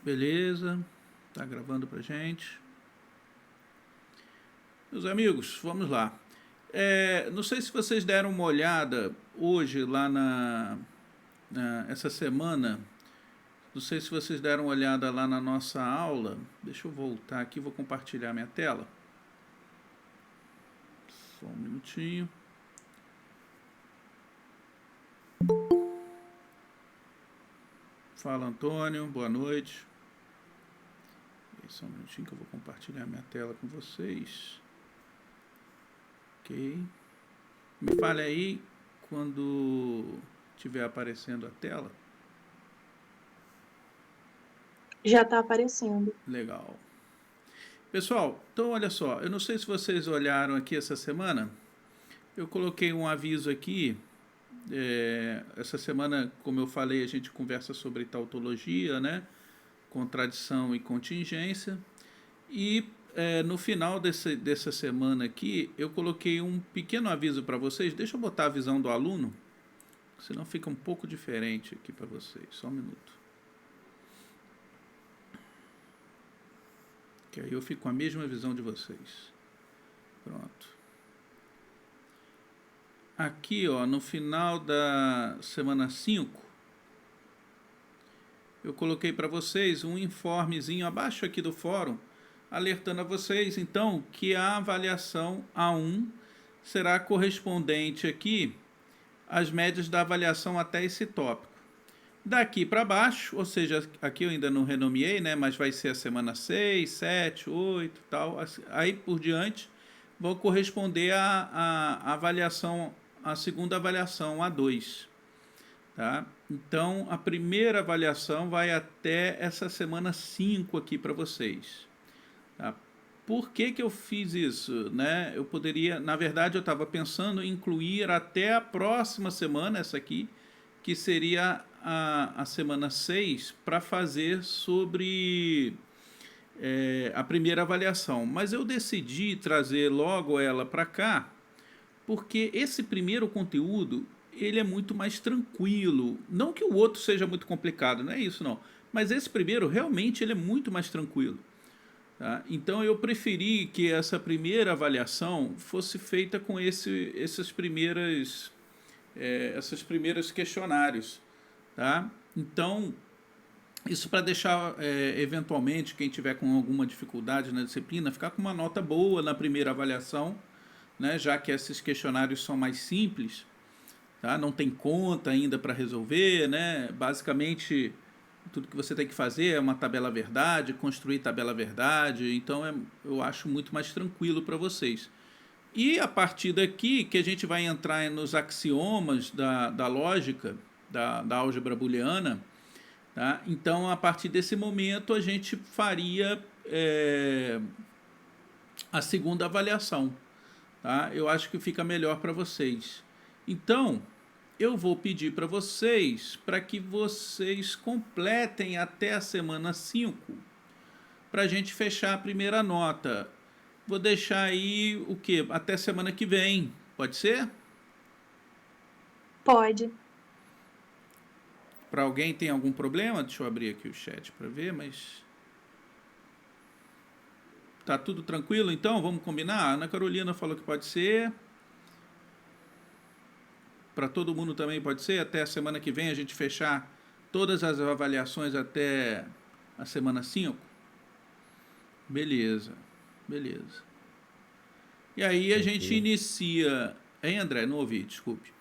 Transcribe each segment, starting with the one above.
Beleza, tá gravando pra gente. Meus amigos, vamos lá. Não sei se vocês deram uma olhada hoje lá essa semana. Não sei se vocês deram uma olhada lá na nossa aula. Deixa eu voltar aqui, vou compartilhar minha tela. Só um minutinho. Fala, Antônio, boa noite. Só um minutinho que eu vou compartilhar minha tela com vocês. Ok. Me fale aí quando estiver aparecendo a tela. Já está aparecendo. Legal. Pessoal, então olha só, eu não sei se vocês olharam aqui essa semana, eu coloquei um aviso aqui. Essa semana, como eu falei, a gente conversa sobre tautologia, né? Contradição e contingência. E no final dessa semana aqui, eu coloquei um pequeno aviso para vocês. Deixa eu botar a visão do aluno, senão fica um pouco diferente aqui para vocês. Só um minuto. Que aí eu fico com a mesma visão de vocês. Pronto. Aqui, ó, no final da semana 5, eu coloquei para vocês um informezinho abaixo aqui do fórum, alertando a vocês, então, que a avaliação A1 será correspondente aqui às médias da avaliação até esse tópico. Daqui para baixo, ou seja, aqui eu ainda não renomeei, né, mas vai ser a semana 6, 7, 8, tal, aí por diante, vão corresponder à avaliação, a segunda avaliação, A2. Tá? Então, a primeira avaliação vai até essa semana 5 aqui para vocês. Tá? Por que eu fiz isso? Né? Eu poderia, na verdade, eu estava pensando em incluir até a próxima semana, essa aqui, que seria a semana 6, para fazer sobre a primeira avaliação. Mas eu decidi trazer logo ela para cá, porque esse primeiro conteúdo ele é muito mais tranquilo. Não que o outro seja muito complicado, não é isso não. Mas esse primeiro realmente ele é muito mais tranquilo. Tá? Então eu preferi que essa primeira avaliação fosse feita com esses primeiros questionários. Tá? Então, isso para deixar, eventualmente, quem tiver com alguma dificuldade na disciplina, ficar com uma nota boa na primeira avaliação, né, já que esses questionários são mais simples, tá? Não tem conta ainda para resolver, né? Basicamente, tudo que você tem que fazer é uma tabela verdade, construir tabela verdade, então eu acho muito mais tranquilo para vocês. E a partir daqui que a gente vai entrar nos axiomas da lógica, da álgebra booleana, tá? Então, a partir desse momento, a gente faria a segunda avaliação. Tá? Eu acho que fica melhor para vocês. Então, eu vou pedir para vocês para que vocês completem até a semana 5 para a gente fechar a primeira nota. Vou deixar aí o quê? Até semana que vem. Pode ser? Pode. Para alguém tem algum problema? Deixa eu abrir aqui o chat para ver, mas tá tudo tranquilo então? Vamos combinar? A Ana Carolina falou que pode ser. Para todo mundo também pode ser? Até a semana que vem a gente fechar todas as avaliações até a semana 5? Beleza, beleza. E aí a gente Tranquilo. inicia... Hein, André? Não ouvi, desculpe.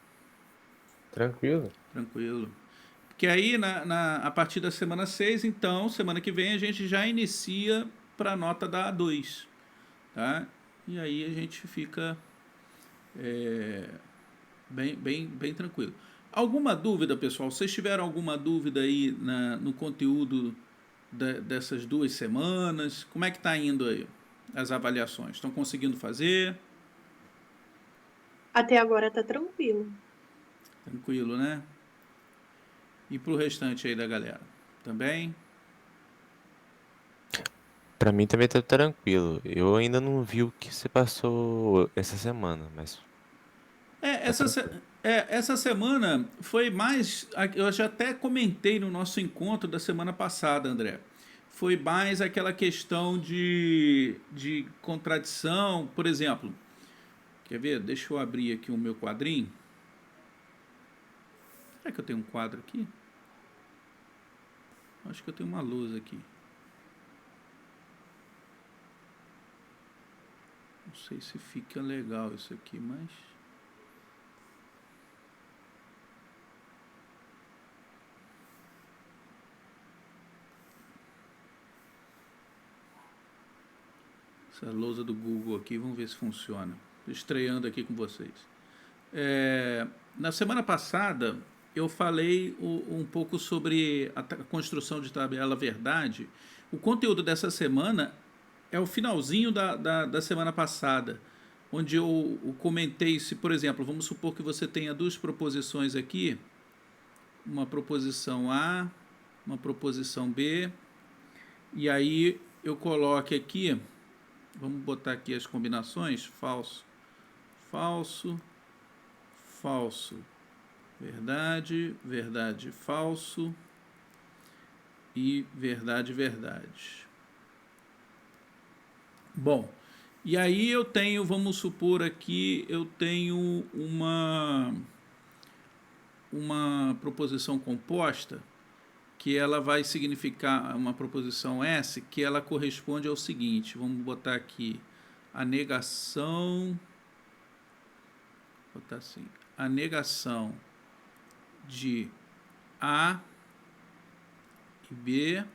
Tranquilo. Tranquilo. Porque aí, a partir da semana 6, então, semana que vem, a gente já inicia para a nota da A2. Tá? E aí a gente fica bem tranquilo. Alguma dúvida, pessoal? Vocês tiveram alguma dúvida aí no conteúdo dessas 2 semanas? Como é que está indo aí as avaliações? Estão conseguindo fazer? Até agora está tranquilo. Tranquilo, né? E pro restante aí da galera? Também? Pra mim também tá tranquilo. Eu ainda não vi o que você passou essa semana, mas É, tá essa, tranquilo. essa semana foi mais. Eu já até comentei no nosso encontro da semana passada, André. foi mais aquela questão de contradição. Por exemplo, quer ver? Deixa eu abrir aqui o meu quadrinho. Será que eu tenho um quadro aqui? Acho que eu tenho uma luz aqui. Não sei se fica legal isso aqui, mas... essa lousa do Google aqui, vamos ver se funciona. Estou estreando aqui com vocês. Na semana passada, eu falei um pouco sobre a construção de tabela verdade. O conteúdo dessa semana é o finalzinho da semana passada, onde eu comentei se, por exemplo, vamos supor que você tenha duas proposições aqui, uma proposição A, uma proposição B, e aí eu coloque aqui, vamos botar aqui as combinações, falso, falso, falso, verdade, verdade, falso e verdade, verdade. Bom, e aí eu tenho, vamos supor aqui, eu tenho uma proposição composta que ela vai significar uma proposição S, que ela corresponde ao seguinte, vamos botar aqui a negação, botar assim, a negação de A e B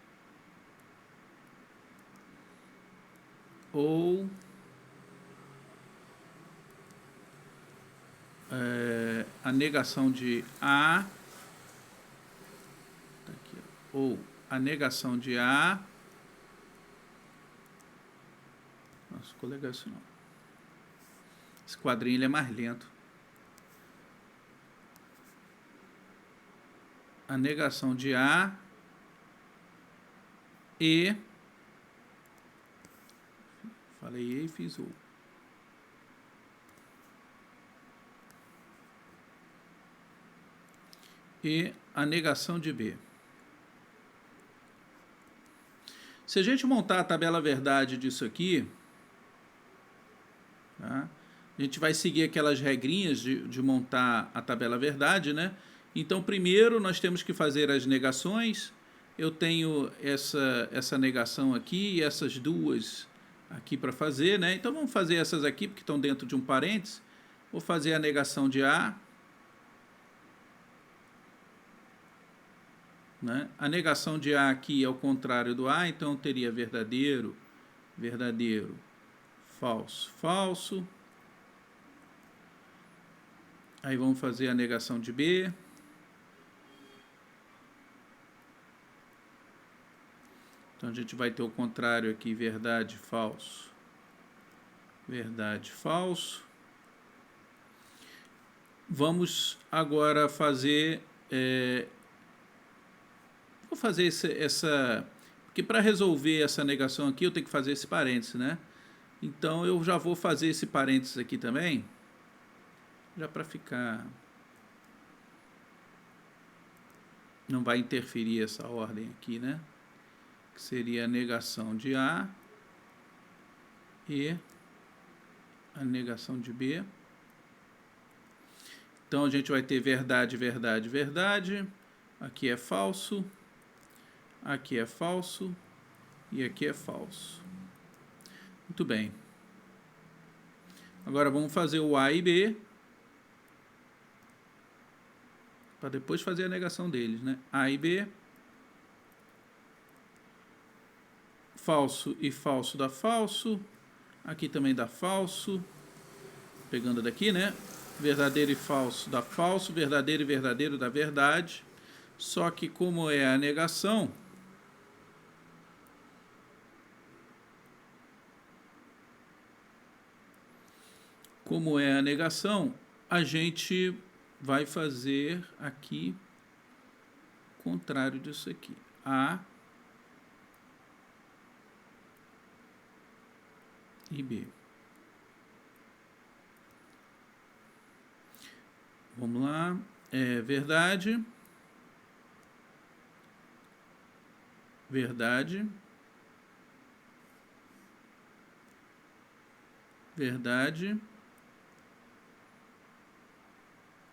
ou a negação de A tá aqui, ou a negação de A. Nossa, ficou legal isso não. Esse quadrinho ele é mais lento. A negação de A e... falei e fiz o... e a negação de B. Se a gente montar a tabela verdade disso aqui, tá? A gente vai seguir aquelas regrinhas de montar a tabela verdade, né? Então, primeiro nós temos que fazer as negações. Eu tenho essa negação aqui e essas duas aqui para fazer, né? Então, vamos fazer essas aqui, porque estão dentro de um parênteses. Vou fazer a negação de A. Né? A negação de A aqui é o contrário do A, então eu teria verdadeiro, verdadeiro, falso, falso. Aí vamos fazer a negação de B. Então a gente vai ter o contrário aqui, verdade, falso, verdade, falso. Vamos agora fazer... vou fazer essa... porque para resolver essa negação aqui eu tenho que fazer esse parênteses, né? Então eu já vou fazer esse parênteses aqui também, já para ficar... não vai interferir essa ordem aqui, né? Que seria a negação de A e a negação de B. Então a gente vai ter verdade, verdade, verdade. Aqui é falso, aqui é falso e aqui é falso. Muito bem. Agora vamos fazer o A e B, para depois fazer a negação deles, né? A e B, falso e falso dá falso, aqui também dá falso, pegando daqui, né? Verdadeiro e falso dá falso, verdadeiro e verdadeiro dá verdade, só que como é a negação, a gente vai fazer aqui o contrário disso aqui. A e B. Vamos lá. Verdade. Verdade. verdade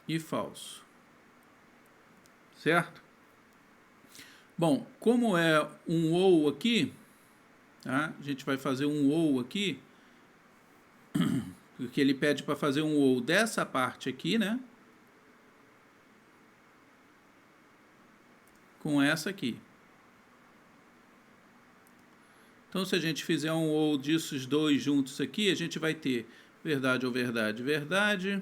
e falso. Certo? Bom, como é um ou aqui, tá? A gente vai fazer um ou aqui, porque ele pede para fazer um ou dessa parte aqui, né? Com essa aqui. Então, se a gente fizer um ou disso dois juntos aqui, a gente vai ter verdade ou verdade, verdade,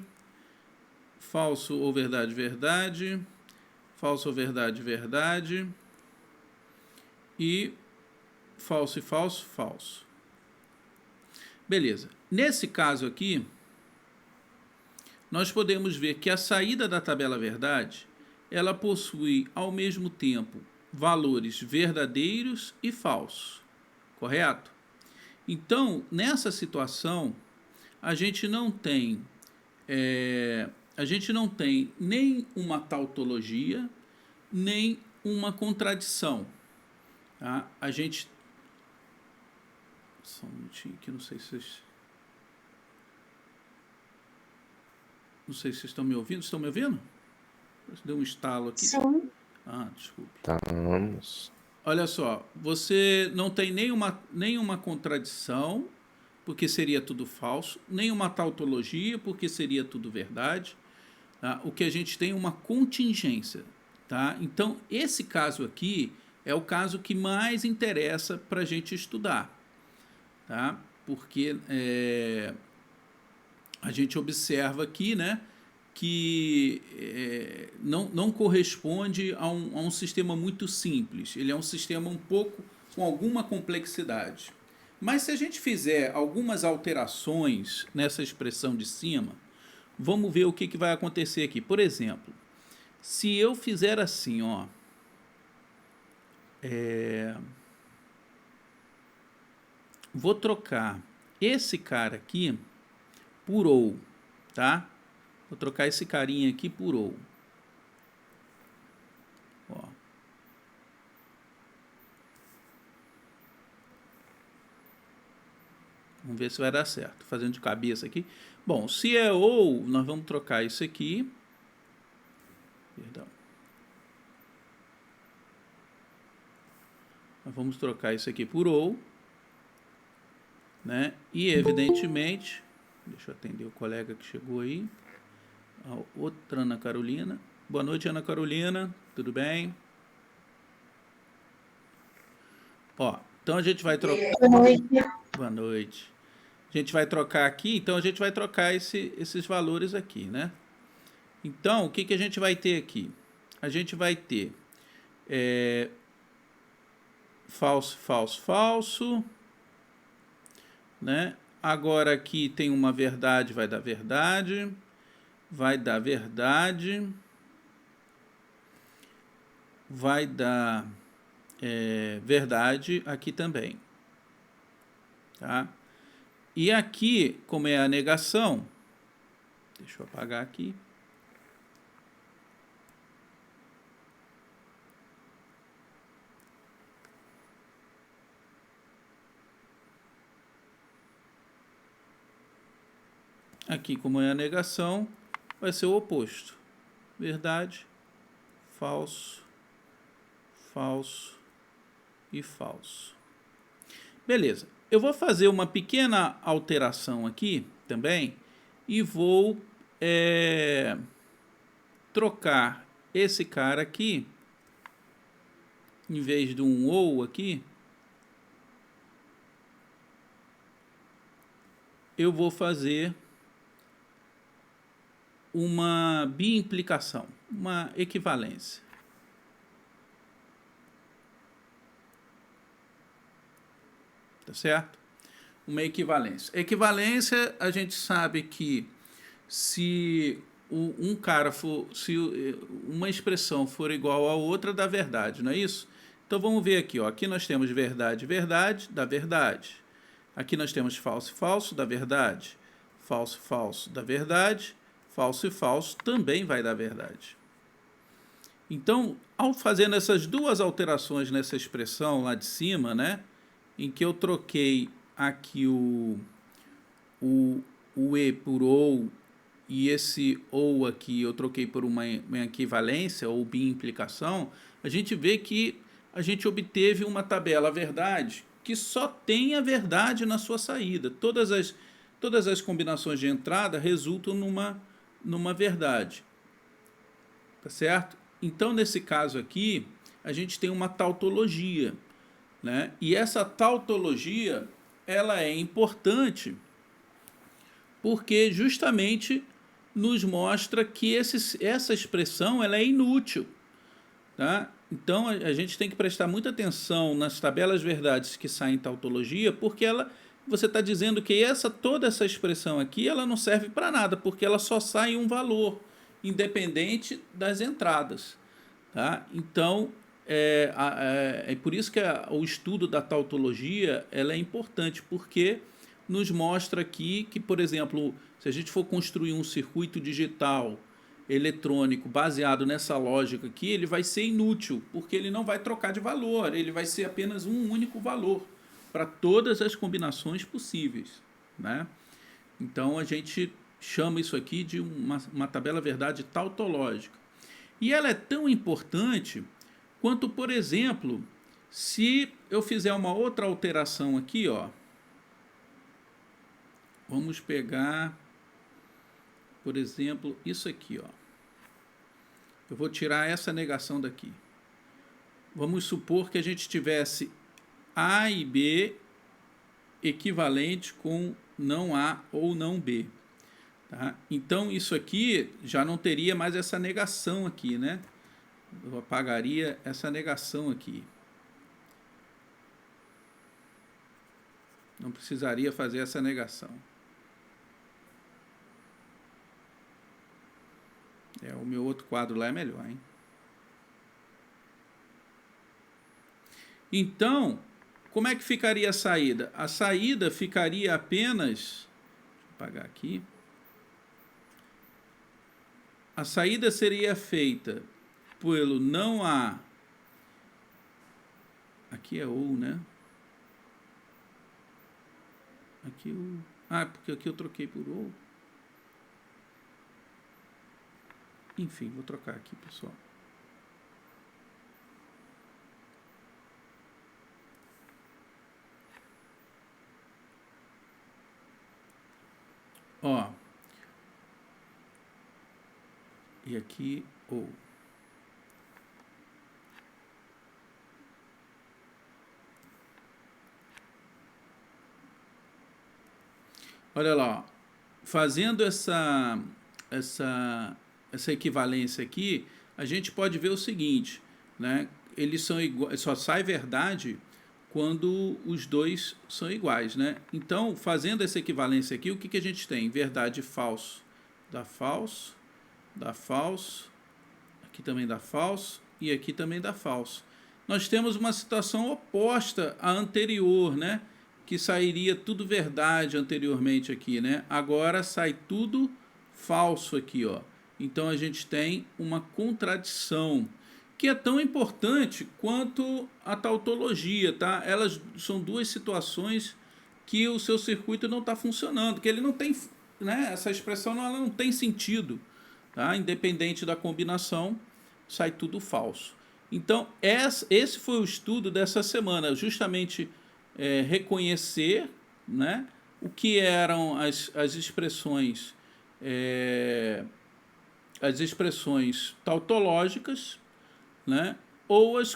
falso ou verdade, verdade, falso ou verdade, verdade, e falso e falso, falso. Beleza. Nesse caso aqui, nós podemos ver que a saída da tabela verdade, ela possui ao mesmo tempo valores verdadeiros e falsos. Correto? Então, nessa situação, a gente não tem nem uma tautologia, nem uma contradição. Tá? A gente... Só um minutinho aqui, não sei se vocês estão me ouvindo. Estão me ouvindo? Deu um estalo aqui. Sim. Ah, desculpe. Estamos. Olha só, você não tem nenhuma contradição, porque seria tudo falso, nenhuma tautologia, porque seria tudo verdade. Tá? O que a gente tem é uma contingência. Tá? Então, esse caso aqui é o caso que mais interessa para a gente estudar. Tá? Porque a gente observa aqui, né, que não corresponde a um sistema muito simples. Ele é um sistema um pouco com alguma complexidade. Mas se a gente fizer algumas alterações nessa expressão de cima, vamos ver o que vai acontecer aqui. Por exemplo, se eu fizer assim, ó, vou trocar esse cara aqui por ou, tá? Vou trocar esse carinha aqui por ou. Ó. Vamos ver se vai dar certo. Fazendo de cabeça aqui. Bom, se é ou, nós vamos trocar isso aqui. Perdão. Nós vamos trocar isso aqui por ou. Né? E, evidentemente, deixa eu atender o colega que chegou aí. A outra Ana Carolina. Boa noite, Ana Carolina. Tudo bem? Ó, então a gente vai trocar... Boa noite. Boa noite. A gente vai trocar aqui, então a gente vai trocar esses valores aqui, né? Então, o que a gente vai ter aqui? A gente vai ter falso, falso, falso, né? Agora aqui tem uma verdade, vai dar verdade, vai dar verdade, vai dar verdade aqui também, tá? E aqui, como é a negação, deixa eu apagar aqui. Aqui, como é a negação, vai ser o oposto. Verdade, falso, falso e falso. Beleza. Eu vou fazer uma pequena alteração aqui também e vou trocar esse cara aqui, em vez de um ou aqui, eu vou fazer uma biimplicação, uma equivalência. Tá certo? Uma equivalência. Equivalência, a gente sabe que se se uma expressão for igual a outra, dá verdade, não é isso? Então vamos ver aqui, ó. Aqui nós temos verdade, verdade, dá verdade. Aqui nós temos falso e falso, dá verdade. Falso e falso, dá verdade. Falso e falso também vai dar verdade. Então, ao fazendo essas duas alterações nessa expressão lá de cima, né, em que eu troquei aqui o, o E por OU e esse OU aqui eu troquei por uma equivalência ou bimplicação, a gente vê que a gente obteve uma tabela verdade que só tem a verdade na sua saída. Todas as combinações de entrada resultam numa verdade. Tá certo? Então, nesse caso aqui, a gente tem uma tautologia, né? E essa tautologia, ela é importante porque justamente nos mostra que essa expressão ela é inútil, tá? Então, a gente tem que prestar muita atenção nas tabelas verdades que saem em tautologia, porque você está dizendo que toda essa expressão aqui ela não serve para nada, porque ela só sai um valor, independente das entradas. Tá? Então, é por isso que o estudo da tautologia ela é importante, porque nos mostra aqui que, por exemplo, se a gente for construir um circuito digital eletrônico baseado nessa lógica aqui, ele vai ser inútil, porque ele não vai trocar de valor, ele vai ser apenas um único valor para todas as combinações possíveis, né? Então, a gente chama isso aqui de uma tabela verdade tautológica. E ela é tão importante quanto, por exemplo, se eu fizer uma outra alteração aqui, ó. Vamos pegar, por exemplo, isso aqui, ó. Eu vou tirar essa negação daqui. Vamos supor que a gente tivesse A e B equivalente com não A ou não B. Tá? Então, isso aqui já não teria mais essa negação aqui, né? Eu apagaria essa negação aqui. Não precisaria fazer essa negação. O meu outro quadro lá é melhor, hein? Então, como é que ficaria a saída? A saída ficaria apenas... Deixa eu apagar aqui. A saída seria feita pelo não A. Aqui é ou, né? Aqui o... porque aqui eu troquei por ou. Enfim, vou trocar aqui, pessoal. Ó. E aqui ou. Olha lá, ó. Fazendo essa equivalência aqui, a gente pode ver o seguinte, né? Eles são iguais, só sai verdade quando os dois são iguais, né? Então, fazendo essa equivalência aqui, o que a gente tem? Verdade e falso dá falso, dá falso, aqui também dá falso e aqui também dá falso. Nós temos uma situação oposta à anterior, né? Que sairia tudo verdade anteriormente aqui, né? Agora sai tudo falso aqui, ó. Então a gente tem uma contradição que é tão importante quanto a tautologia, tá? Elas são duas situações que o seu circuito não está funcionando, que ele não tem, né? Essa expressão ela não tem sentido, tá? Independente da combinação, sai tudo falso. Então esse foi o estudo dessa semana, justamente reconhecer, né, o que eram as expressões tautológicas, né, ou as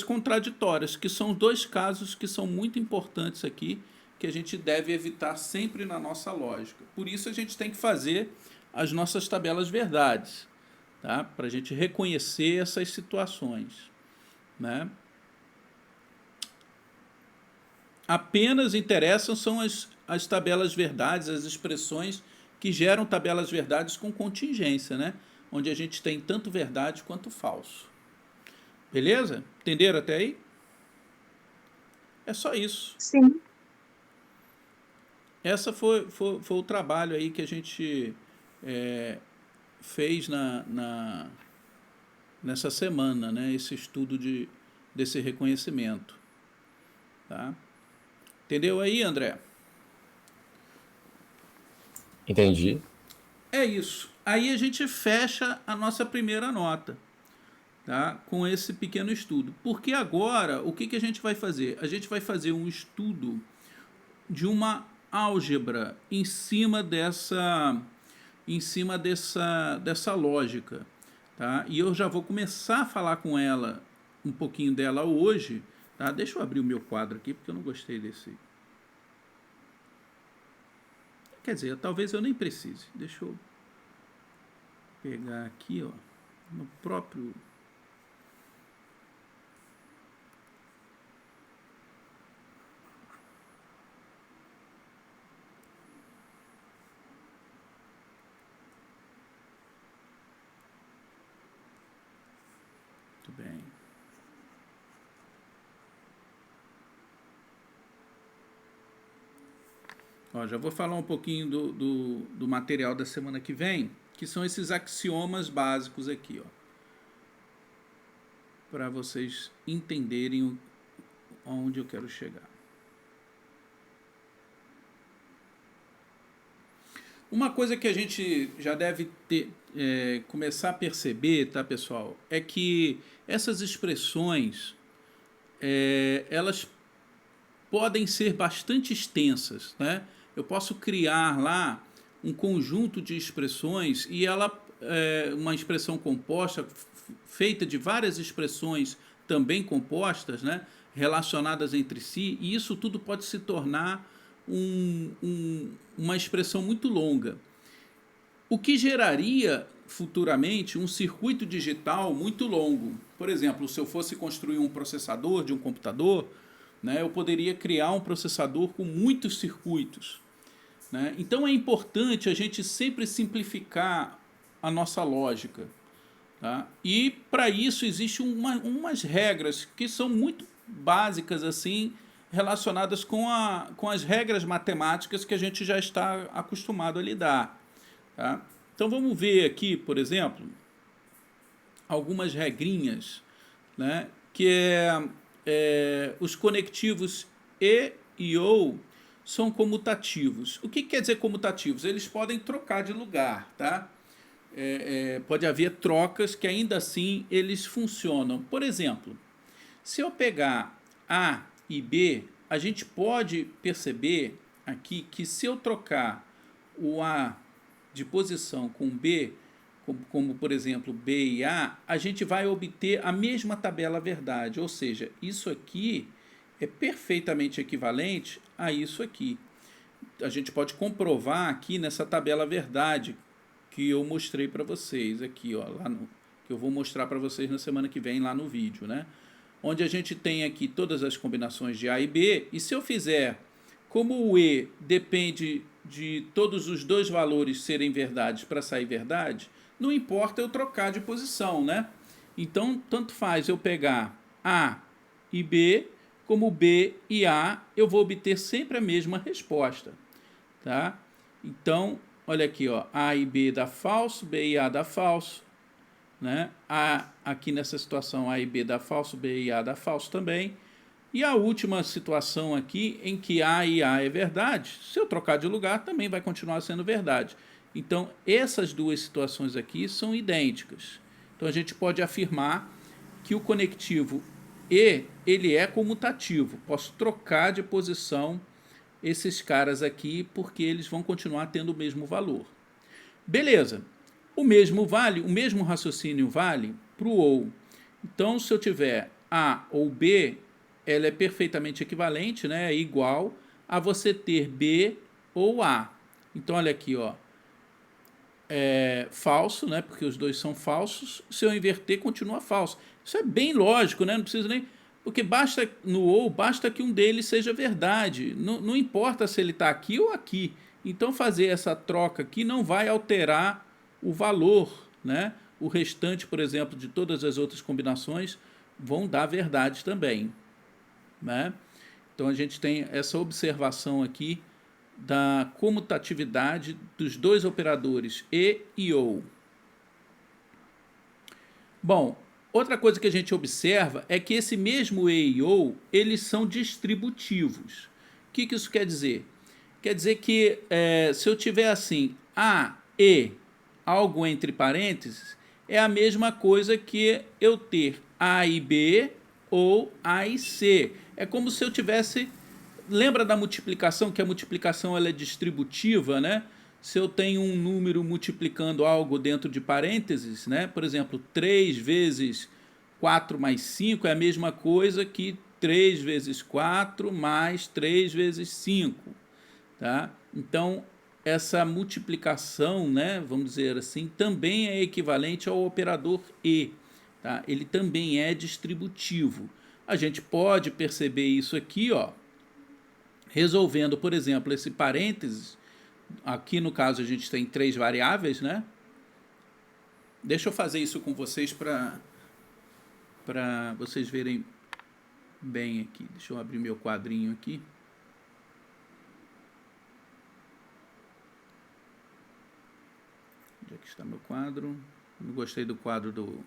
contraditórias, que são dois casos que são muito importantes aqui, que a gente deve evitar sempre na nossa lógica. Por isso a gente tem que fazer as nossas tabelas verdades, tá, para a gente reconhecer essas situações, né? Apenas interessam são as tabelas verdades, as expressões que geram tabelas verdades com contingência, né? Onde a gente tem tanto verdade quanto falso. Beleza? Entenderam até aí? É só isso. Sim. Essa foi o trabalho aí que a gente fez nessa semana, né? Esse estudo desse reconhecimento. Tá? Entendeu aí, André? Entendi. É isso. Aí a gente fecha a nossa primeira nota, tá? Com esse pequeno estudo. Porque agora, o que a gente vai fazer? A gente vai fazer um estudo de uma álgebra em cima dessa lógica, tá? E eu já vou começar a falar com ela, um pouquinho dela hoje, tá? Deixa eu abrir o meu quadro aqui, porque eu não gostei desse. Quer dizer, talvez eu nem precise. Deixa eu pegar aqui, ó, no próprio. Muito bem. Ó, já vou falar um pouquinho do material da semana que vem, que são esses axiomas básicos aqui, ó, para vocês entenderem onde eu quero chegar. Uma coisa que a gente já deve começar a perceber, tá, pessoal, é que essas expressões, elas podem ser bastante extensas, né? Eu posso criar lá um conjunto de expressões e ela uma expressão composta feita de várias expressões também compostas, né? Relacionadas entre si, e isso tudo pode se tornar uma expressão muito longa, o que geraria futuramente um circuito digital muito longo. Por exemplo, se eu fosse construir um processador de um computador, né, eu poderia criar um processador com muitos circuitos, né? Então é importante a gente sempre simplificar a nossa lógica, tá? E para isso existem umas regras que são muito básicas assim, relacionadas com as regras matemáticas que a gente já está acostumado a lidar, tá? Então vamos ver aqui, por exemplo, algumas regrinhas, né, que os conectivos e ou são comutativos. O que quer dizer comutativos? Eles podem trocar de lugar, tá? Pode haver trocas que ainda assim eles funcionam. Por exemplo, se eu pegar A e B, a gente pode perceber aqui que se eu trocar o A de posição com B, como por exemplo B e A, a gente vai obter a mesma tabela verdade, ou seja, isso aqui é perfeitamente equivalente a isso aqui. A gente pode comprovar aqui nessa tabela verdade que eu mostrei para vocês aqui, ó, que eu vou mostrar para vocês na semana que vem lá no vídeo, né? Onde a gente tem aqui todas as combinações de A e B, e se eu fizer, como o E depende de todos os dois valores serem verdades para sair verdade, não importa eu trocar de posição, né? Então, tanto faz eu pegar A e B, como B e A, eu vou obter sempre a mesma resposta, tá? Então, olha aqui, ó, A e B dá falso, B e A dá falso, né? Aqui nessa situação A e B dá falso, B e A dá falso também. E a última situação aqui, em que A e A é verdade, se eu trocar de lugar, também vai continuar sendo verdade. Então, essas duas situações aqui são idênticas. Então, a gente pode afirmar que o conectivo E, ele é comutativo. Posso trocar de posição esses caras aqui, porque eles vão continuar tendo o mesmo valor. Beleza. O mesmo raciocínio vale para o ou. Então, se eu tiver A ou B, ela é perfeitamente equivalente, né? É igual a você ter B ou A. Então, olha aqui, ó. Falso, né? Porque os dois são falsos. Se eu inverter, continua falso. Isso é bem lógico, né? Não precisa nem... Porque basta, no ou, basta que um deles seja verdade. Não importa se ele está aqui ou aqui. Então, fazer essa troca aqui não vai alterar o valor, né? O restante, por exemplo, de todas as outras combinações vão dar verdade também, né? Então a gente tem essa observação aqui da comutatividade dos dois operadores e ou. Bom, outra coisa que a gente observa é que esse mesmo e ou, eles são distributivos. O que isso quer dizer? Quer dizer que se eu tiver assim, A, E, algo entre parênteses, é a mesma coisa que eu ter A e B ou A e C. É como se eu tivesse... Lembra da multiplicação, que a multiplicação ela é distributiva, né? Se eu tenho um número multiplicando algo dentro de parênteses, né? Por exemplo, 3 vezes 4 mais 5 é a mesma coisa que 3 vezes 4 mais 3 vezes 5. Tá? Então, essa multiplicação, né, vamos dizer assim, também é equivalente ao operador E. Tá? Ele também é distributivo. A gente pode perceber isso aqui, ó, resolvendo, por exemplo, esse parênteses. Aqui no caso a gente tem 3 variáveis, né? Deixa eu fazer isso com vocês para vocês verem bem aqui. Deixa eu abrir meu quadrinho aqui. Onde é que está meu quadro? Não gostei do quadro do...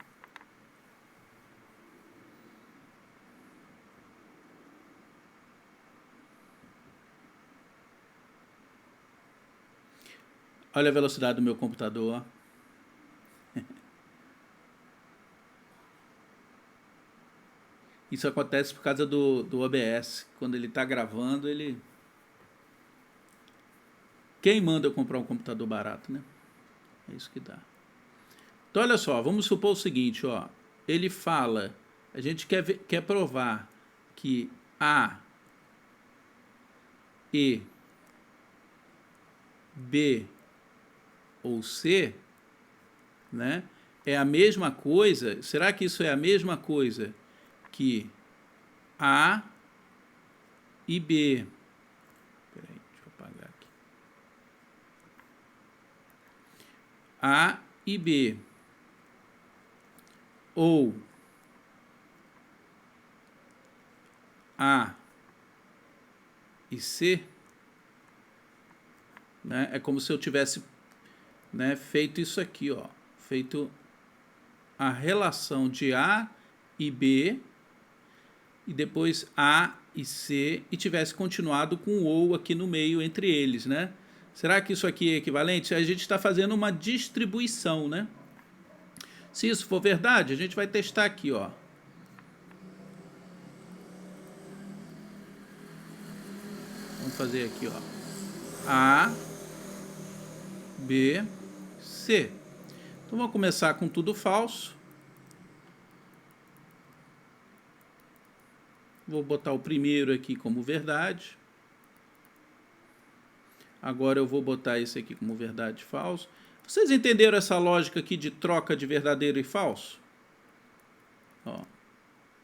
Olha a velocidade do meu computador. Isso acontece por causa do OBS. Quando ele está gravando, ele... Quem manda eu comprar um computador barato, né? É isso que dá. Então, olha só, vamos supor o seguinte, ó. Ele fala, a gente quer provar que A, E, B ou C, né, é a mesma coisa. Será que isso é a mesma coisa que A e B? Peraí, deixa eu apagar aqui. A e B, ou A e C, né? É como se eu tivesse, né, feito isso aqui, ó, feito a relação de A e B e depois A e C e tivesse continuado com o ou aqui no meio entre eles, né? Será que isso aqui é equivalente? A gente está fazendo uma distribuição, né? Se isso for verdade, a gente vai testar aqui, ó. Vamos fazer aqui, ó. A, B, C. Então, vamos começar com tudo falso. Vou botar o primeiro aqui como verdade. Agora eu vou botar esse aqui como verdade e falso. Vocês entenderam essa lógica aqui de troca de verdadeiro e falso? Ó,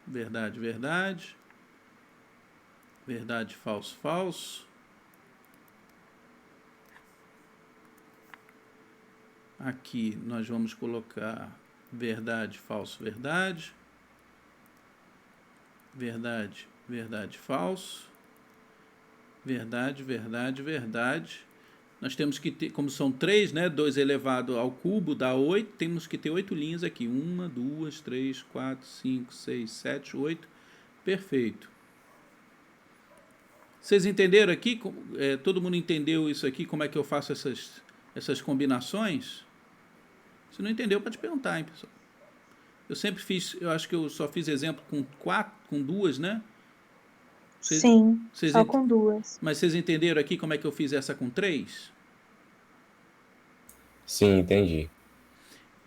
verdade, verdade. Verdade, falso, falso. Aqui nós vamos colocar verdade, falso, verdade. Verdade, verdade, falso. Verdade, verdade, verdade. Nós temos que ter, como são 3, né? 2 elevado ao cubo dá 8. Temos que ter 8 linhas aqui. 1, 2, 3, 4, 5, 6, 7, 8. Perfeito. Vocês entenderam aqui? Todo mundo entendeu isso aqui? Como é que eu faço essas combinações? Se não entendeu, pode perguntar, hein, pessoal. Eu sempre fiz, eu acho que eu só fiz exemplo com 2, né? Sim, só com 2. Mas vocês entenderam aqui como é que eu fiz essa com 3? Sim, entendi.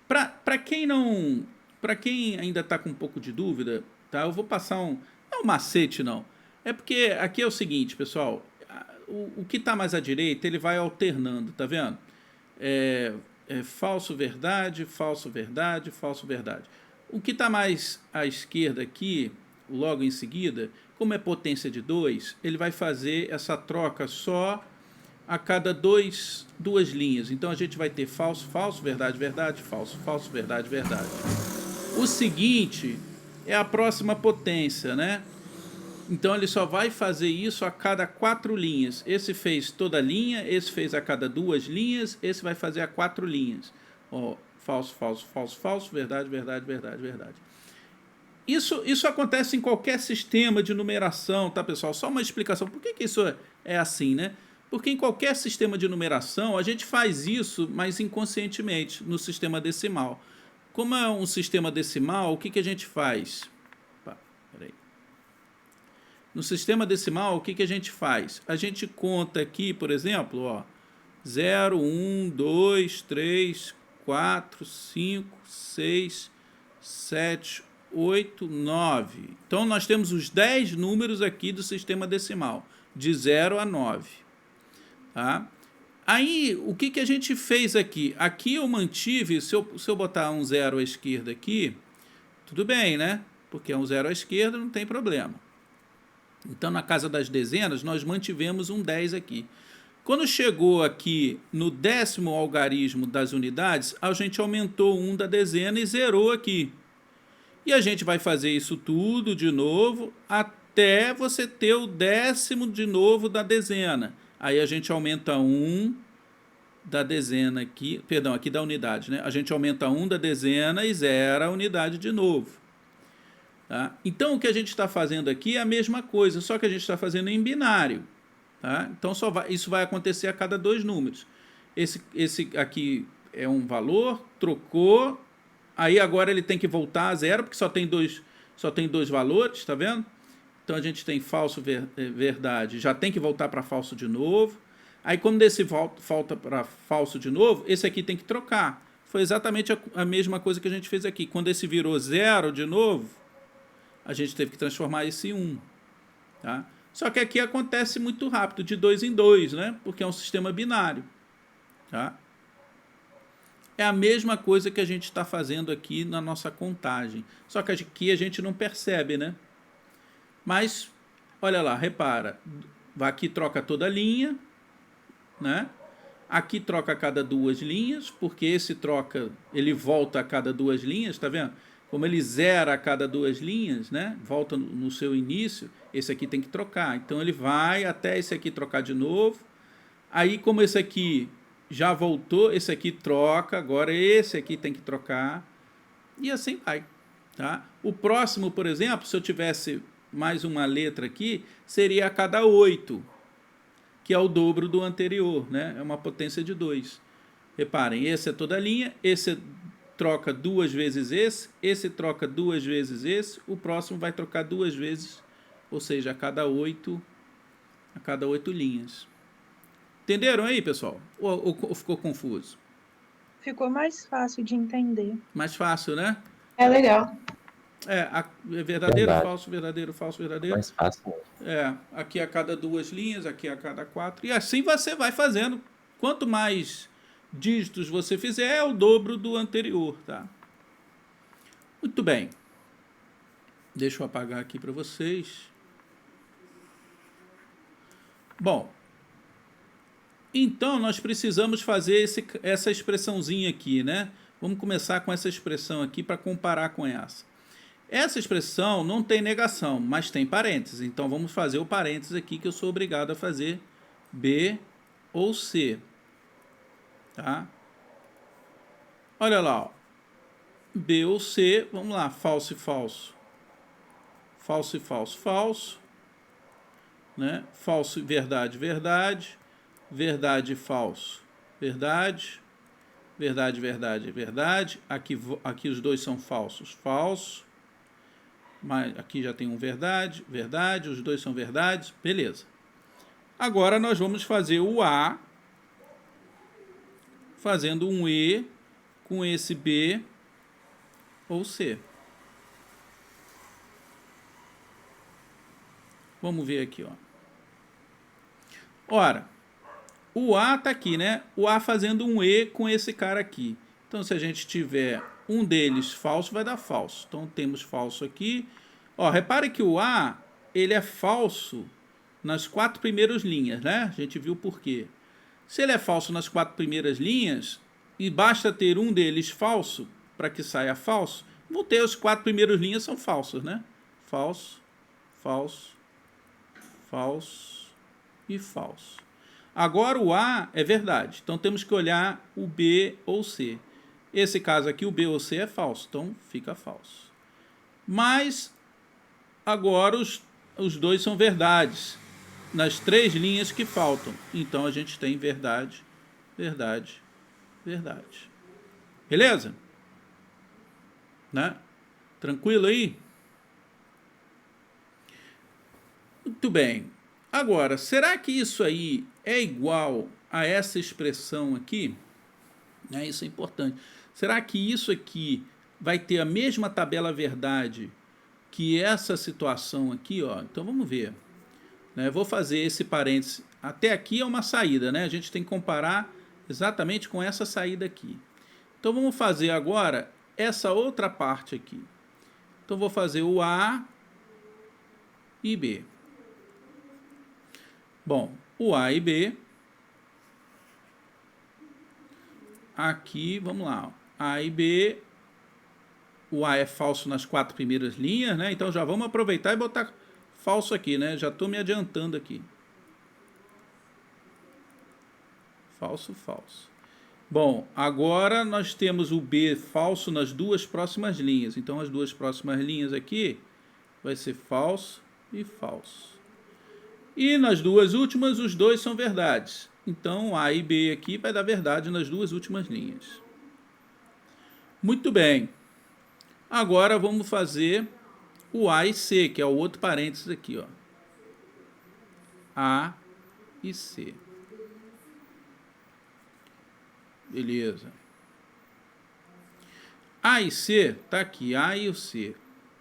Para quem não, para quem ainda está com um pouco de dúvida, tá? Eu vou passar não é um macete não. É porque aqui é o seguinte, pessoal, o que está mais à direita, ele vai alternando, tá vendo? Falso, verdade, falso, verdade, falso, verdade. O que está mais à esquerda aqui, logo em seguida, como é potência de 2, ele vai fazer essa troca só a cada duas linhas. Então a gente vai ter falso, falso, verdade, verdade, falso, falso, verdade, verdade. O seguinte é a próxima potência, né? Então ele só vai fazer isso a cada 4 linhas. Esse fez toda a linha, esse fez a cada 2 linhas, esse vai fazer a 4 linhas. Ó, falso, falso, falso, falso, verdade, verdade, verdade, verdade. Isso acontece em qualquer sistema de numeração, tá, pessoal? Só uma explicação. Por que isso é assim, né? Porque em qualquer sistema de numeração, a gente faz isso, mas inconscientemente, no sistema decimal. Como é um sistema decimal, o que, que a gente faz? Opa, peraí. No sistema decimal, o que, que a gente faz? A gente conta aqui, por exemplo, ó, 0, 1, 2, 3, 4, 5, 6, 7, 8, 9. Então, nós temos os 10 números aqui do sistema decimal, de 0 a 9. Tá? Aí, o que, que a gente fez aqui? Aqui eu mantive, se eu botar um 0 à esquerda aqui, tudo bem, né? Porque é um 0 à esquerda, não tem problema. Então, na casa das dezenas, nós mantivemos um 10 aqui. Quando chegou aqui no 10º algarismo das unidades, a gente aumentou 1 da dezena e zerou aqui. E a gente vai fazer isso tudo de novo até você ter o 10º de novo da dezena. Aí a gente aumenta 1 da dezena aqui, perdão, aqui da unidade, né? A gente aumenta 1 da dezena e zera a unidade de novo. Tá? Então, o que a gente está fazendo aqui é a mesma coisa, só que a gente está fazendo em binário. Tá? Então, isso vai acontecer a cada 2 números. Esse aqui é um valor, trocou, aí agora ele tem que voltar a 0, porque só tem dois valores, tá vendo? Então, a gente tem falso, verdade, já tem que voltar para falso de novo. Aí, quando desse volta para falso de novo, esse aqui tem que trocar. Foi exatamente a mesma coisa que a gente fez aqui. Quando esse virou 0 de novo, a gente teve que transformar esse em 1. Tá? Só que aqui acontece muito rápido, de 2 em 2, né? Porque é um sistema binário. Tá? É a mesma coisa que a gente está fazendo aqui na nossa contagem. Só que aqui a gente não percebe, né? Mas, olha lá, repara. Aqui troca toda a linha, né? Aqui troca a cada 2 linhas, porque esse troca, ele volta a cada 2 linhas, tá vendo? Como ele zera a cada 2 linhas, né? Volta no seu início, esse aqui tem que trocar. Então ele vai até esse aqui trocar de novo. Aí, como esse aqui já voltou, esse aqui troca, agora esse aqui tem que trocar. E assim vai. Tá? O próximo, por exemplo, se eu tivesse mais uma letra aqui, seria a cada 8, que é o dobro do anterior, né? É uma potência de 2. Reparem, esse é toda a linha, esse troca 2 vezes esse troca 2 vezes esse, o próximo vai trocar 2 vezes, ou seja, a cada 8 linhas. Entenderam aí, pessoal? Ou ficou confuso? Ficou mais fácil de entender. Mais fácil, né? É legal. É verdadeiro, falso, verdadeiro, falso, verdadeiro. Mais fácil. Aqui a cada 2 linhas, aqui a cada 4. E assim você vai fazendo. Quanto mais dígitos você fizer, é o dobro do anterior, tá? Muito bem. Deixa eu apagar aqui para vocês. Bom, então nós precisamos fazer essa expressãozinha aqui, né? Vamos começar com essa expressão aqui para comparar com essa. Essa expressão não tem negação, mas tem parênteses. Então vamos fazer o parênteses aqui que eu sou obrigado a fazer B ou C. Tá? Olha lá, ó. B ou C, vamos lá, falso e falso. Falso e falso, falso. Né? Falso e verdade, verdade. Verdade e falso, verdade. Verdade, verdade, verdade. Aqui os dois são falsos, falso. Mas aqui já tem um verdade, verdade. Os dois são verdades, beleza. Agora nós vamos fazer o A, fazendo um E com esse B ou C. Vamos ver aqui, ó. Ora, o A está aqui, né? O A fazendo um E com esse cara aqui. Então, se a gente tiver um deles falso, vai dar falso. Então, temos falso aqui. Ó, repare que o A, ele é falso nas 4 primeiras linhas, né? A gente viu por quê. Se ele é falso nas 4 primeiras linhas, e basta ter um deles falso para que saia falso, vão ter as 4 primeiras linhas são falsos, né? Falso, falso, falso e falso. Agora o A é verdade, então temos que olhar o B ou C. Esse caso aqui, o B ou C é falso, então fica falso. Mas agora os dois são verdades. nas 3 linhas que faltam. Então, a gente tem verdade, verdade, verdade. Beleza? Né? Tranquilo aí? Muito bem. Agora, será que isso aí é igual a essa expressão aqui? Isso é importante. Será que isso aqui vai ter a mesma tabela verdade que essa situação aqui? Ó? Então vamos ver. Vou fazer esse parêntese. Até aqui é uma saída, né? A gente tem que comparar exatamente com essa saída aqui. Então vamos fazer agora essa outra parte aqui. Então vou fazer o A e B. Bom, o A e B. Aqui, vamos lá. A e B. O A é falso nas 4 primeiras linhas, né? Então já vamos aproveitar e botar falso aqui, né? Já estou me adiantando aqui. Falso, falso. Bom, agora nós temos o B falso nas 2 próximas linhas. Então as 2 próximas linhas aqui vai ser falso e falso. E nas 2 últimas, os 2 são verdades. Então A e B aqui vai dar verdade nas 2 últimas linhas. Muito bem. Agora vamos fazer o A e C, que é o outro parênteses aqui, ó. A e C. Beleza. A e C, tá aqui, A e o C.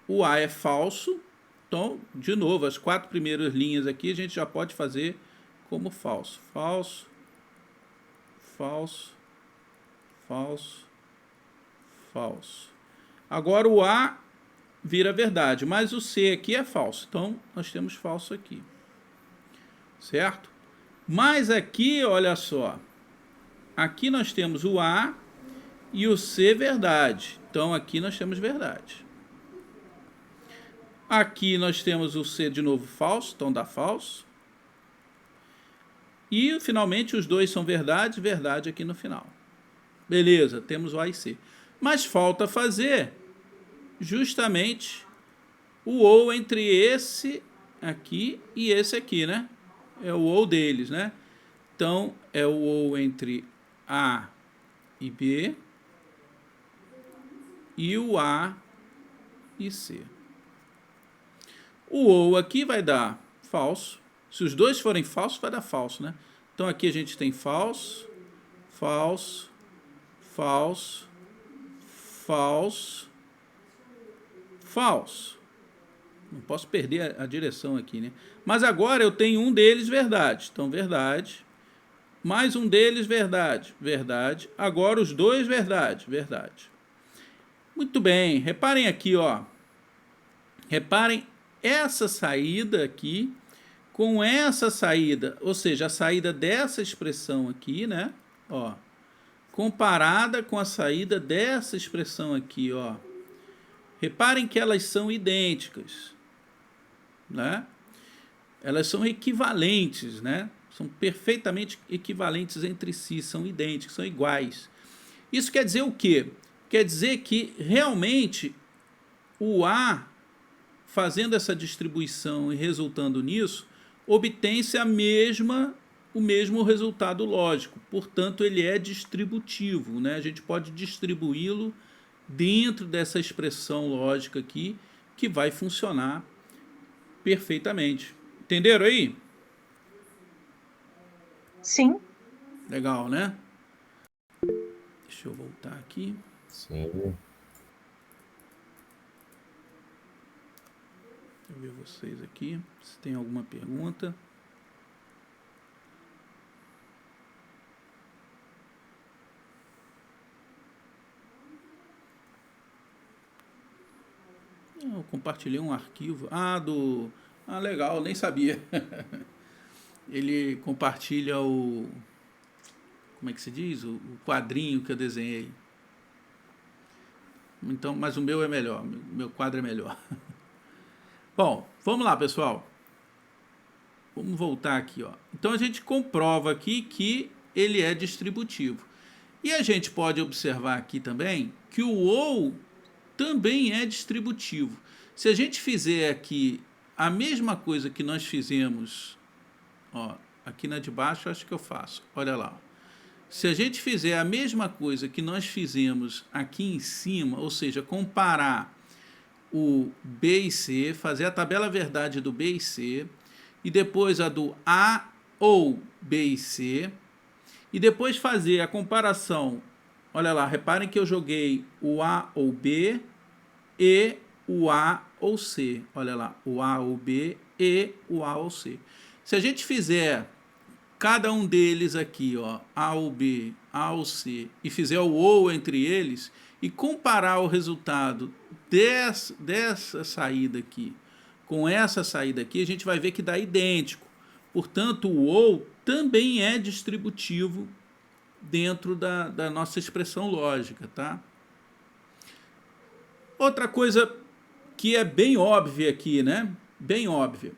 O A é falso, então, de novo, as 4 primeiras linhas aqui a gente já pode fazer como falso. Falso, falso, falso, falso. Agora o A vira verdade, mas o C aqui é falso. Então, nós temos falso aqui. Certo? Mas aqui, olha só. Aqui nós temos o A e o C verdade. Então, aqui nós temos verdade. Aqui nós temos o C de novo falso, então dá falso. E, finalmente, os 2 são verdade, verdade aqui no final. Beleza, temos o A e C. Mas falta fazer justamente o ou entre esse aqui e esse aqui, né? É o ou deles, né? Então, é o ou entre A e B e o A e C. O ou aqui vai dar falso. Se os 2 forem falsos, vai dar falso, né? Então, aqui a gente tem falso, falso, falso, falso, falso. Não posso perder a direção aqui, né? Mas agora eu tenho um deles verdade. Então, verdade. Mais um deles verdade. Verdade. Agora os 2 verdade. Verdade. Muito bem. Reparem aqui, ó. Reparem essa saída aqui com essa saída. Ou seja, a saída dessa expressão aqui, né? Ó. Comparada com a saída dessa expressão aqui, ó. Reparem que elas são idênticas, né? Elas são equivalentes, né? São perfeitamente equivalentes entre si, são idênticas, são iguais. Isso quer dizer o quê? Quer dizer que realmente o A, fazendo essa distribuição e resultando nisso, obtém-se o mesmo resultado lógico. Portanto, ele é distributivo, né? A gente pode distribuí-lo dentro dessa expressão lógica aqui, que vai funcionar perfeitamente. Entenderam aí? Sim. Legal, né? Deixa eu voltar aqui. Sim. Deixa eu ver vocês aqui, se tem alguma pergunta. Eu compartilhei um arquivo. Ah, legal, nem sabia. Ele compartilha o... Como é que se diz? O quadrinho que eu desenhei. Então, mas o meu é melhor. Meu quadro é melhor. Bom, vamos lá, pessoal. Vamos voltar aqui, ó. Então, a gente comprova aqui que ele é distributivo. E a gente pode observar aqui também que o ou também é distributivo. Se a gente fizer aqui a mesma coisa que nós fizemos Ó, aqui na de baixo acho que eu faço. Olha lá. Se a gente fizer a mesma coisa que nós fizemos aqui em cima, ou seja, comparar o B e C, fazer a tabela verdade do B e C, e depois a do A ou B e C, e depois fazer a comparação. Olha lá, reparem que eu joguei o A ou B e o A ou C. Olha lá, o A ou B e o A ou C. Se a gente fizer cada um deles aqui, ó, A ou B, A ou C, e fizer o ou entre eles, e comparar o resultado dessa saída aqui com essa saída aqui, a gente vai ver que dá idêntico. Portanto, o ou também é distributivo dentro da nossa expressão lógica, tá? Outra coisa que é bem óbvia aqui, né? Bem óbvia.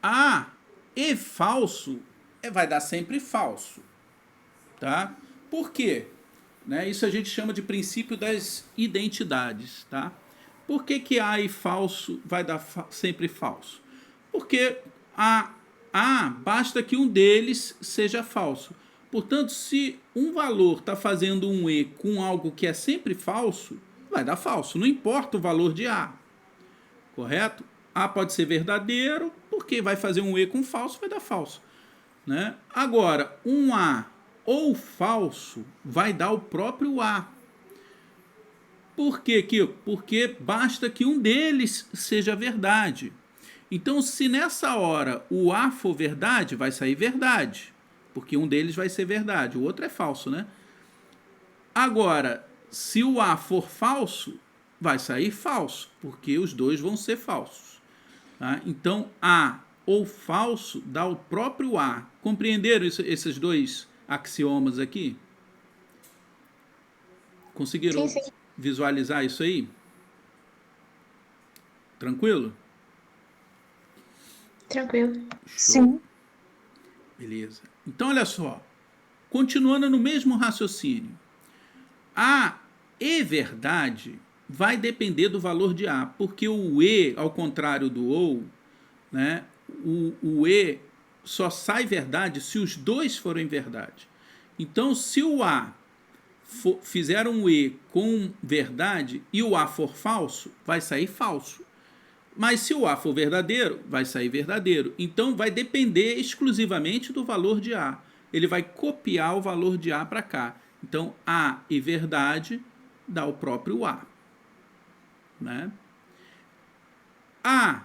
A e falso vai dar sempre falso, tá? Por quê? Né? Isso a gente chama de princípio das identidades, tá? Por que que A e falso vai dar sempre falso? Porque basta que um deles seja falso. Portanto, se um valor está fazendo um E com algo que é sempre falso, vai dar falso, não importa o valor de A, correto? A pode ser verdadeiro, porque vai fazer um E com falso, vai dar falso. Né? Agora, um A ou falso vai dar o próprio A. Por quê, Kiko? Porque basta que um deles seja verdade. Então, se nessa hora o A for verdade, vai sair verdade. Porque um deles vai ser verdade, o outro é falso, né? Agora, se o A for falso, vai sair falso, porque os dois vão ser falsos. Tá? Então, A ou falso dá o próprio A. Compreenderam esses dois axiomas aqui? Conseguiram Sim, sim. visualizar isso aí? Tranquilo? Tranquilo. Show. Sim. Beleza. Então, olha só. Continuando no mesmo raciocínio. A e verdade vai depender do valor de A, porque o E, ao contrário do ou, né, o E só sai verdade se os dois forem verdade. Então, se o A fizer um E com verdade e o A for falso, vai sair falso. Mas se o A for verdadeiro, vai sair verdadeiro. Então, vai depender exclusivamente do valor de A. Ele vai copiar o valor de A para cá. Então, A e verdade dá o próprio A. Né? A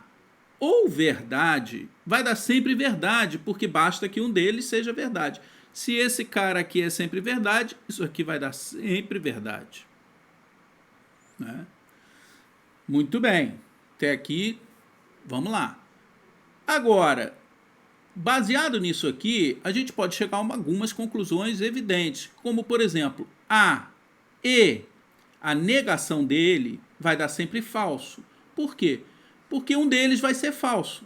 ou verdade vai dar sempre verdade, porque basta que um deles seja verdade. Se esse cara aqui é sempre verdade, isso aqui vai dar sempre verdade. Né? Muito bem. Até aqui, vamos lá. Agora, baseado nisso aqui, a gente pode chegar a algumas conclusões evidentes, como, por exemplo, A e a negação dele vai dar sempre falso. Por quê? Porque um deles vai ser falso.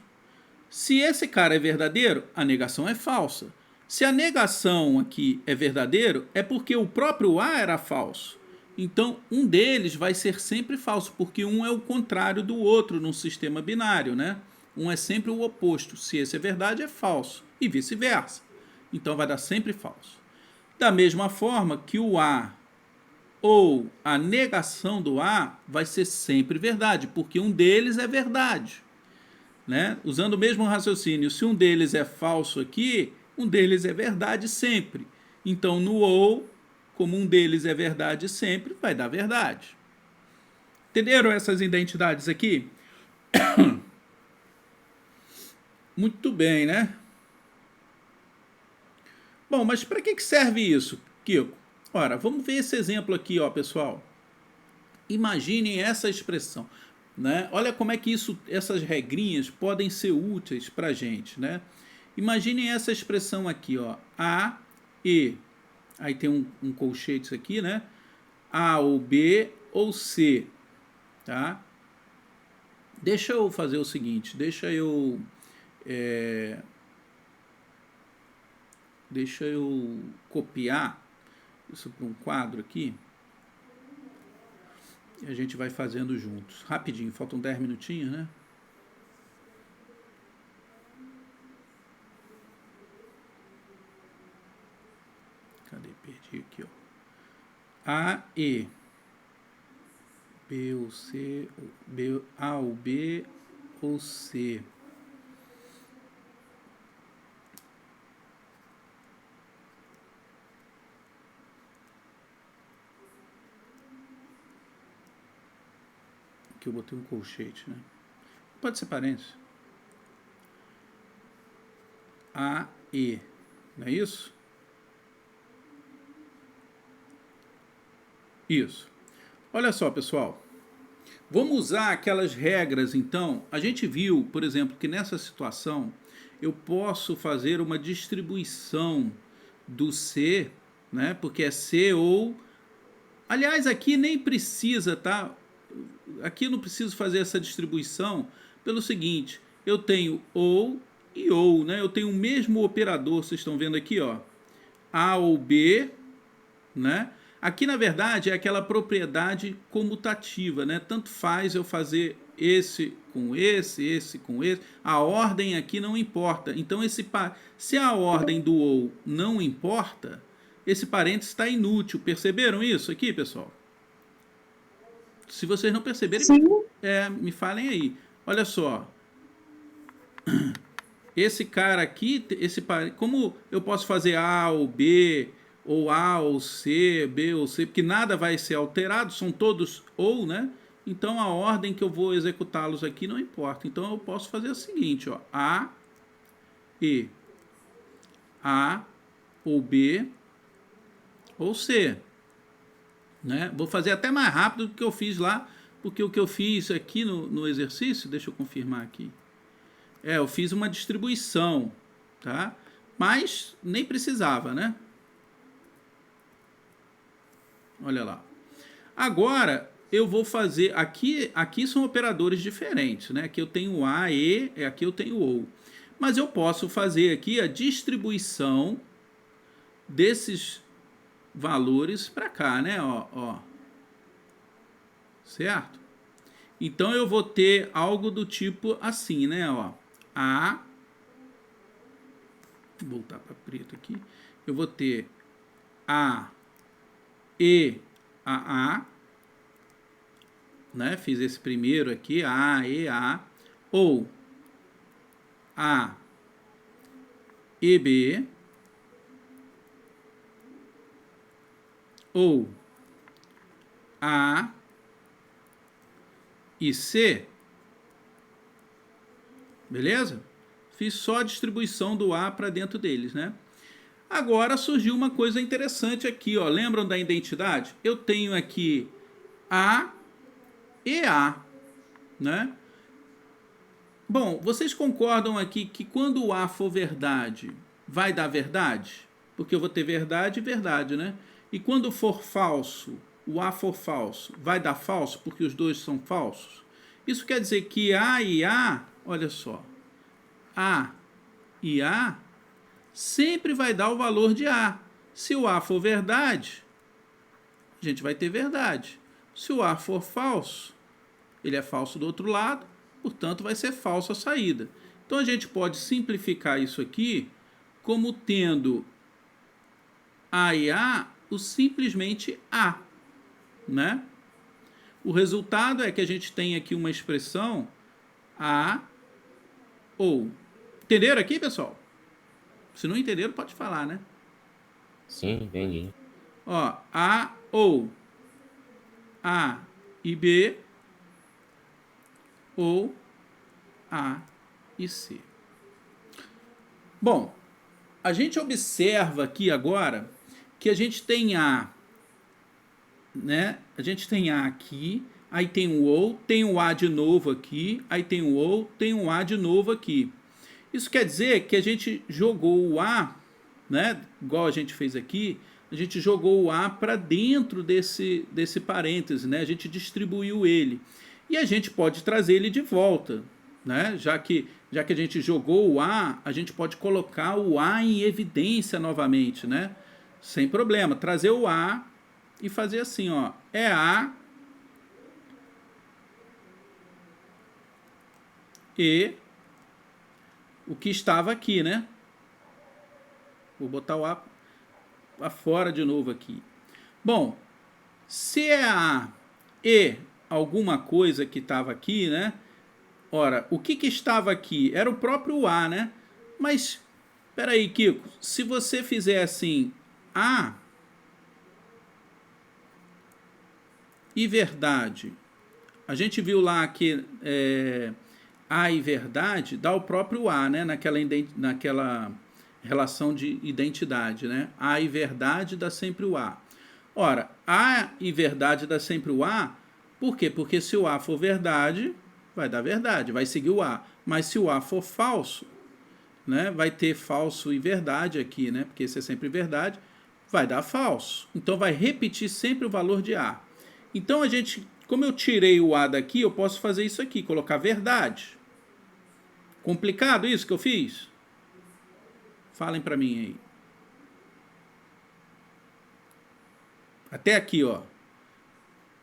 Se esse cara é verdadeiro, a negação é falsa. Se a negação aqui é verdadeiro, é porque o próprio A era falso. Então, um deles vai ser sempre falso, porque um é o contrário do outro num sistema binário, né? Um é sempre o oposto. Se esse é verdade, é falso. E vice-versa. Então, vai dar sempre falso. Da mesma forma que o A ou a negação do A vai ser sempre verdade, porque um deles é verdade. Né? Usando o mesmo raciocínio, se um deles é falso aqui, um deles é verdade sempre. Então, no ou, como um deles é verdade sempre, vai dar verdade. Entenderam essas identidades aqui? Muito bem, né? Bom, mas para que serve isso, Kiko? Ora, vamos ver esse exemplo aqui, ó, pessoal. Imaginem essa expressão. Né? Olha como é que essas regrinhas podem ser úteis para a gente. Né? Imaginem essa expressão aqui, ó, A, E. Aí tem um colchete aqui, né? A ou B ou C. Tá? Deixa eu fazer o seguinte, deixa eu copiar isso para um quadro aqui. E a gente vai fazendo juntos. Rapidinho, faltam 10 minutinhos, né? Cadê? Perdi aqui, ó. A, E. B ou C. B, A ou B ou C. Aqui eu botei um colchete, né? Pode ser parênteses. A, E. Não é isso? Isso. Olha só, pessoal. Vamos usar aquelas regras, então. A gente viu, por exemplo, que nessa situação eu posso fazer uma distribuição do C, né? Porque é C ou... Aliás, aqui nem precisa, tá? Aqui eu não preciso fazer essa distribuição pelo seguinte, eu tenho ou e ou, né? Eu tenho o mesmo operador, vocês estão vendo aqui, ó. A ou B, né? Aqui, na verdade, é aquela propriedade comutativa, né? Tanto faz eu fazer esse com esse com esse. A ordem aqui não importa. Então, se a ordem do ou não importa, esse parênteses está inútil. Perceberam isso aqui, pessoal? Se vocês não perceberem, Sim. me falem aí. Olha só. Esse cara aqui, como eu posso fazer A ou B, ou A ou C, B ou C, porque nada vai ser alterado, são todos ou, né? Então a ordem que eu vou executá-los aqui não importa. Então eu posso fazer o seguinte, ó, A, E, A ou B ou C, né? Vou fazer até mais rápido do que eu fiz lá, porque o que eu fiz aqui no exercício, deixa eu confirmar aqui. Eu fiz uma distribuição, tá? Mas nem precisava, né? Olha lá. Agora eu vou fazer aqui são operadores diferentes, né? Aqui eu tenho A, E, aqui eu tenho OU. Mas eu posso fazer aqui a distribuição desses valores para cá, né? Ó. Certo? Então eu vou ter algo do tipo assim, né? Ó. A, vou voltar para preto aqui. Eu vou ter A, E, A, né? Fiz esse primeiro aqui, A, E, A, ou A, E, B, ou A e C. Beleza? Fiz só a distribuição do A para dentro deles, né? Agora surgiu uma coisa interessante aqui, ó. Lembram da identidade? Eu tenho aqui A e A, né? Bom, vocês concordam aqui que quando o A for verdade, vai dar verdade? Porque eu vou ter verdade e verdade, né? E quando for falso, o A for falso, vai dar falso porque os dois são falsos? Isso quer dizer que A e A, olha só, A e A sempre vai dar o valor de A. Se o A for verdade, a gente vai ter verdade. Se o A for falso, ele é falso do outro lado, portanto vai ser falso a saída. Então a gente pode simplificar isso aqui como tendo A e A o simplesmente A, né? O resultado é que a gente tem aqui uma expressão A ou. Entenderam aqui, pessoal? Se não entenderam, pode falar, né? Sim, entendi. Ó, A ou A e B ou A e C. Bom, a gente observa aqui agora que a gente tem A, né? A gente tem A aqui, aí tem o OU, tem o A de novo aqui, aí tem o OU, tem o A de novo aqui. Isso quer dizer que a gente jogou o A, né? Igual a gente fez aqui, a gente jogou o A para dentro desse parêntese, né? A gente distribuiu ele. E a gente pode trazer ele de volta, né? Já que a gente jogou o A, a gente pode colocar o A em evidência novamente, né? Sem problema, trazer o A e fazer assim, ó, é A e o que estava aqui, né? Vou botar o A. afora de novo aqui. Bom, se é A e alguma coisa que estava aqui, né? Ora, o que estava aqui? Era o próprio A, né? Mas, peraí, Kiko, se você fizer assim, A e verdade, a gente viu lá que A e verdade dá o próprio A, né? Naquela relação de identidade, né? A e verdade dá sempre o A. Ora, A e verdade dá sempre o A, por quê? Porque se o A for verdade, vai dar verdade, vai seguir o A. Mas se o A for falso, né, vai ter falso e verdade aqui, né? Porque isso é sempre verdade, vai dar falso. Então vai repetir sempre o valor de A. Então a gente, como eu tirei o A daqui, eu posso fazer isso aqui, colocar verdade. Complicado isso que eu fiz? Falem para mim aí. Até aqui, ó.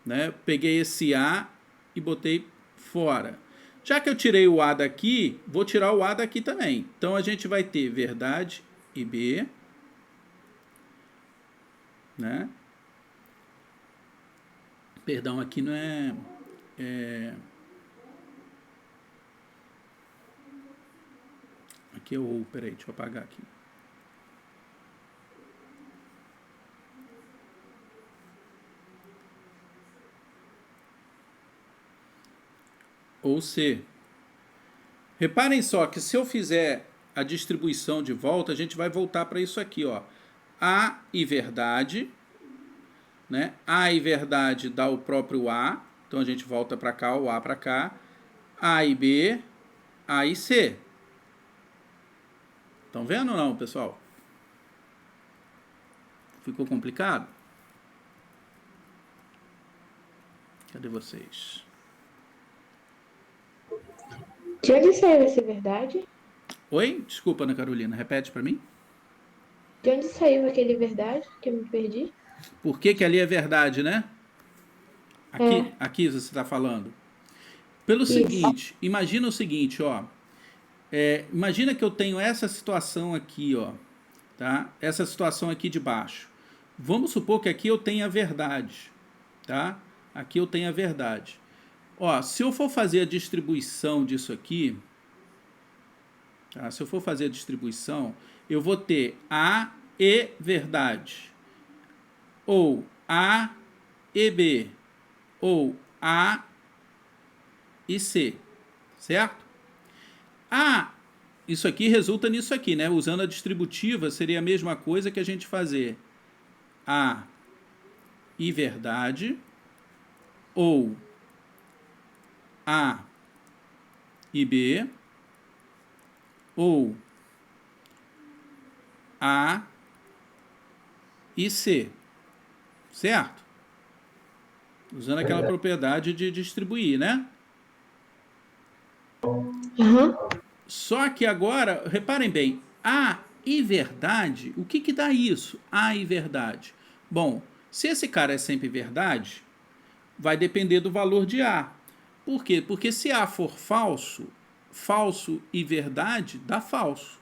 Né? Peguei esse A e botei fora. Já que eu tirei o A daqui, vou tirar o A daqui também. Então a gente vai ter verdade e B, né? Perdão, aqui não aqui é o... Peraí, deixa eu apagar aqui. Ou C. Reparem só que se eu fizer a distribuição de volta, a gente vai voltar para isso aqui, ó. A e verdade, né? A e verdade dá o próprio A, então a gente volta para cá, o A para cá. A e B, A e C. Estão vendo ou não, pessoal? Ficou complicado? Cadê vocês? De onde saiu essa verdade? Oi? Desculpa, Ana Carolina, repete para mim. De onde saiu aquele verdade que eu me perdi? Por que que ali é verdade, né? É. Aqui você está falando. Pelo Isso. seguinte, imagina o seguinte, ó. Imagina que eu tenho essa situação aqui, ó. Tá? Essa situação aqui de baixo. Vamos supor que aqui eu tenha a verdade, tá? Aqui eu tenho a verdade. Ó, se eu for fazer a distribuição disso aqui, tá? Se eu for fazer a distribuição, eu vou ter A e verdade, ou A e B, ou A e C, certo? Isso aqui resulta nisso aqui, né? Usando a distributiva, seria a mesma coisa que a gente fazer A e verdade, ou A e B, ou A e C, certo? Usando aquela propriedade de distribuir, né? Uhum. Só que agora, reparem bem, A e verdade, o que dá isso? A e verdade. Bom, se esse cara é sempre verdade, vai depender do valor de A. Por quê? Porque se A for falso, falso e verdade dá falso.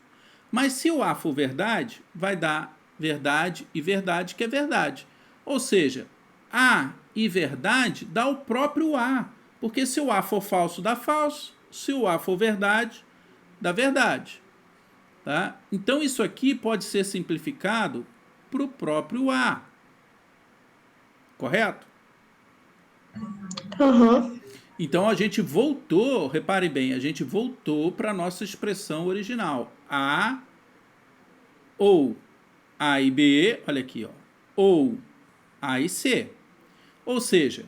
Mas se o A for verdade, vai dar verdade e verdade, que é verdade. Ou seja, A e verdade dá o próprio A. Porque se o A for falso, dá falso. Se o A for verdade, dá verdade. Tá? Então isso aqui pode ser simplificado para o próprio A. Correto? Uhum. Então a gente voltou, repare bem, a gente voltou para a nossa expressão original. A ou A e B, olha aqui, ó, ou A e C. Ou seja,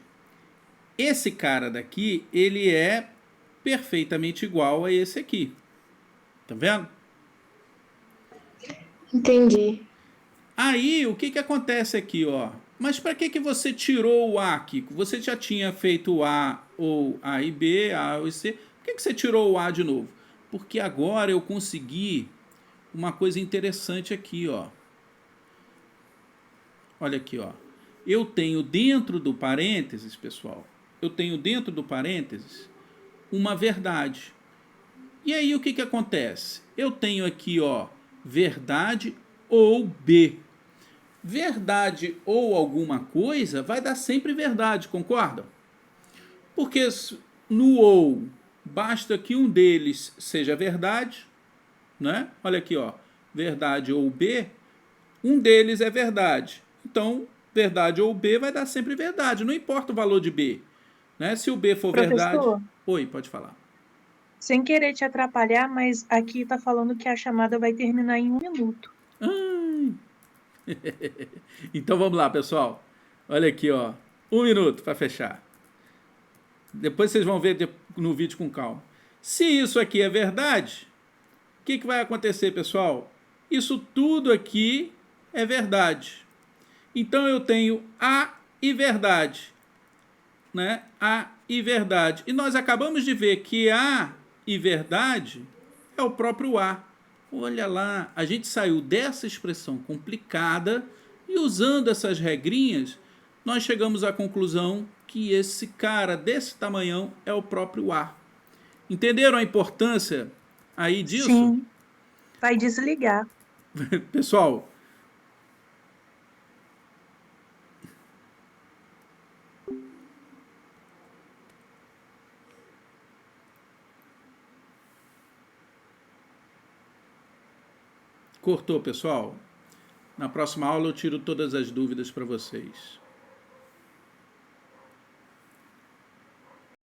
esse cara daqui, ele é perfeitamente igual a esse aqui. Tá vendo? Entendi. Aí, o que acontece aqui, ó? Mas para que você tirou o A, Kiko? Você já tinha feito o A ou A e B, A ou C. Por que você tirou o A de novo? Porque agora eu consegui uma coisa interessante aqui, ó. Olha aqui, ó. Eu tenho dentro do parênteses, pessoal, eu tenho dentro do parênteses uma verdade. E aí o que acontece? Eu tenho aqui, ó, verdade ou B. verdade ou alguma coisa vai dar sempre verdade, concordam? Porque no ou basta que um deles seja verdade, né? Olha aqui, ó, verdade ou B, um deles é verdade. Então, verdade ou B vai dar sempre verdade, não importa o valor de B, né? Se o B for verdade... Professor, Oi, pode falar. sem querer te atrapalhar, mas aqui tá falando que a chamada vai terminar em 1 minuto. Ai. Então vamos lá, pessoal. Olha aqui, ó. 1 minuto para fechar. Depois vocês vão ver no vídeo com calma. Se isso aqui é verdade, o que vai acontecer, pessoal? Isso tudo aqui é verdade. Então eu tenho A e verdade, né? A e verdade. E nós acabamos de ver que A e verdade é o próprio A. Olha lá, a gente saiu dessa expressão complicada e usando essas regrinhas, nós chegamos à conclusão que esse cara desse tamanhão é o próprio A. Entenderam a importância aí disso? Sim, vai desligar. Pessoal, cortou, pessoal. Na próxima aula eu tiro todas as dúvidas para vocês.